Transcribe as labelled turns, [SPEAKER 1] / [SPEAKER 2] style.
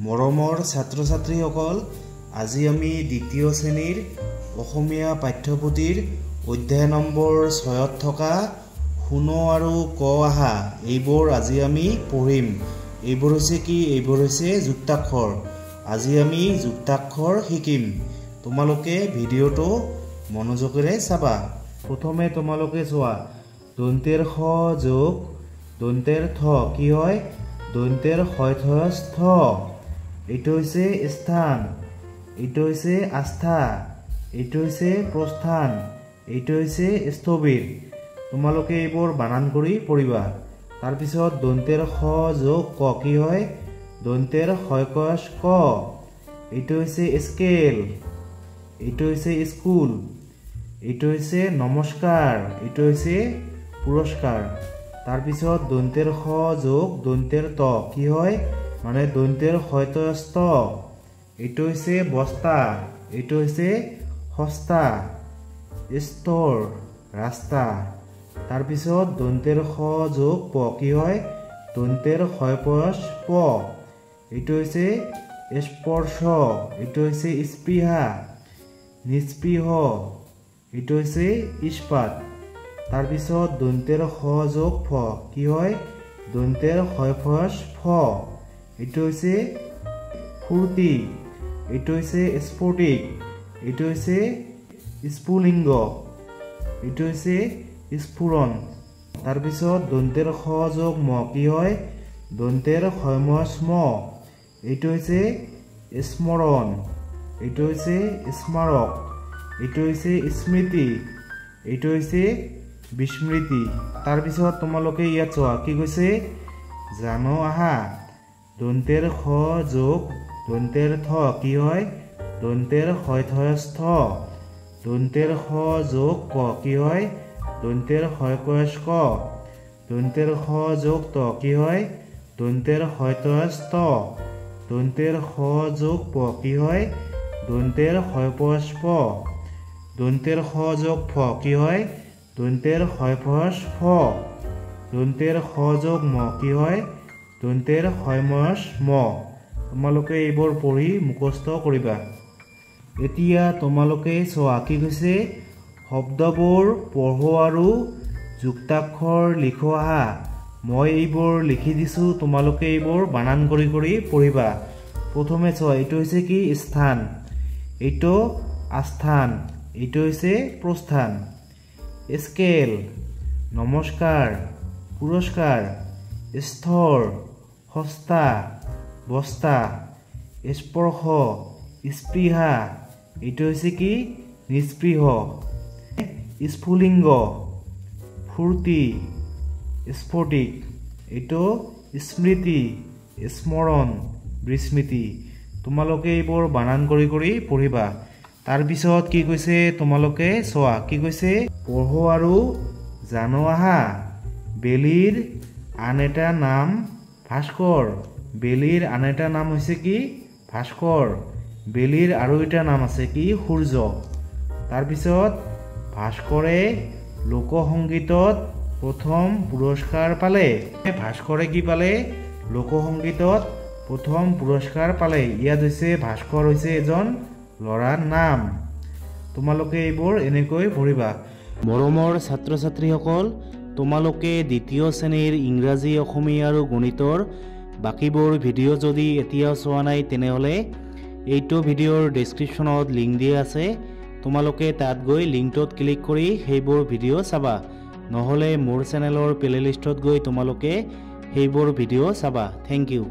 [SPEAKER 1] মৰমৰ ছাত্ৰ ছাত্ৰীসকল, আজি আমি দ্বিতীয় শ্ৰেণীৰ অসমীয়া পাঠ্যপুথিৰ অধ্যায় নম্বৰ 6ত থকা শুন আৰু ক আহা এইবোৰ আজি আমি পঢ়িম। এইবোৰ হৈছে কি? এইবোৰ হৈছে যুক্তাক্ষৰ। আজি আমি যুক্তাক্ষৰ শিকিম। তোমালোকে ভিডিঅ'টো মনোযোগেৰে চাবা। প্ৰথমে তোমালোকে চোৱা, দন্তেৰ খ যোগ দন্তেৰ থ কি হয়? দন্তেৰ স্থ। এইটো হৈছে স্থান, এইটো হৈছে আস্থা, এইটো হৈছে প্ৰস্থান, এইটো হৈছে স্থবিৰ। তোমালোকে এইবোৰ বানান কৰি পঢ়িবা। তাৰপিছত দন্তেৰ খ যোগ ক কি হয়? দন্তেৰ ক। এইটো হৈছে স্কেল, এইটো হৈছে স্কুল, এইটো হৈছে নমস্কাৰ, এইটো হৈছে পুৰস্কাৰ। তাৰপিছত দন্তেৰ খ যোগ দন্তেৰ ত কি হয়? মানে দন্তেৰ স্থ। এইটো হৈছে বস্তা, এইটো হৈছে সস্তা, স্তৰ, ৰাস্তা। তাৰপিছত দন্তেৰ খ যোগ প কি হয়? দন্তেৰ প। এইটো হৈছে স্পৰ্শ, এইটো হৈছে স্পৃহা, নিস্পৃহ, এইটো হৈছে ইস্পাত। তাৰপিছত দন্তেৰ খ যোগ ফ কি হয়? দন্তেৰ ফ। এইটো হৈছে ফূৰ্তি, এইটো হৈছে স্ফটিক, এইটো হৈছে স্ফুলিংগ, এইটো হৈছে স্ফুৰণ। তাৰপিছত দন্তেৰ খ যোগ ম কি হয়? দন্তেৰ স্ম। এইটো হৈছে স্মৰণ, এইটো হৈছে স্মাৰক, এইটো হৈছে স্মৃতি, এইটো হৈছে বিস্মৃতি। তাৰপিছত তোমালোকে ইয়াত চোৱা কি কৈছে? জান আহা। দন্তেৰ খ যোগ দন্তেৰ থ কি হয়? দন্তেৰ স্থ। দন্তেৰ খ যোগ ক কি হয়? দন্তেৰ ক। দন্তেৰ খ যোগ ত কি হয়? দন্তেৰ স্থ। দন্তেৰ খ যোগ প কি হয়? দন্তেৰ স্প। দন্তেৰ খ যোগ ফ কি হয়? দন্তেৰ ফ। দন্তেৰ খ যোগ ম কি হয়? দন্তেৰ ম। তোমালোকে এইবোৰ পঢ়ি মুখস্থ কৰিবা। এতিয়া তোমালোকে চোৱা কি কৈছে? শব্দবোৰ পঢ়ো আৰু যুক্তাক্ষৰ লিখো আহা। মই এইবোৰ লিখি দিছোঁ, তোমালোকে এইবোৰ বানান কৰি কৰি পঢ়িবা। প্ৰথমে চোৱা, এইটো হৈছে কি? স্থান, এইটো আস্থান, এইটো হৈছে প্ৰস্থান। স্কেল, নমস্কাৰ, পুৰস্কাৰ, স্তৰ, সস্তা, বস্তা, স্পৰ্শ, স্পৃহা, এইটো হৈছে কি? নিস্পৃহ। স্ফুলিংগ, ফূৰ্তি, স্ফটিক, এইটো স্মৃতি, স্মৰণ, বিস্মৃতি। তোমালোকে এইবোৰ বানান কৰি কৰি পঢ়িবা। তাৰপিছত কি কৈছে তোমালোকে চোৱা কি কৈছে? পঢ়ো আৰু জানো আহা। বেলিৰ আন এটা নাম ভাস্কৰ। বেলিৰ আন এটা নাম হৈছে কি? ভাস্কৰ। বেলিৰ আৰু এটা নাম আছে কি? সূৰ্য। তাৰপিছত ভাস্কৰে লোকসংগীতত প্ৰথম পুৰস্কাৰ পালে। ভাস্কৰে কি পালে? লোকসংগীতত প্ৰথম পুৰস্কাৰ পালে। ইয়াত হৈছে ভাস্কৰ হৈছে এজন ল'ৰাৰ নাম। তোমালোকে এইবোৰ এনেকৈ পঢ়িবা। মৰমৰ ছাত্ৰ ছাত্ৰীসকল, তোমালোকে দ্বিতীয় শ্ৰেণীৰ ইংৰাজী, অসমীয়া আৰু গণিতৰ বাকীবোৰ ভিডিঅ' যদি এতিয়াও চোৱা নাই, তেনেহ'লে এইটো ভিডিঅ'ৰ ডেছক্ৰিপশ্যনত লিংক দিয়া আছে। তোমালোকে তাত গৈ লিংকটোত ক্লিক কৰি সেইবোৰ ভিডিঅ' চাবা। নহ'লে মোৰ চেনেলৰ প্লে'লিষ্টত গৈ তোমালোকে সেইবোৰ ভিডিঅ' চাবা। Thank U.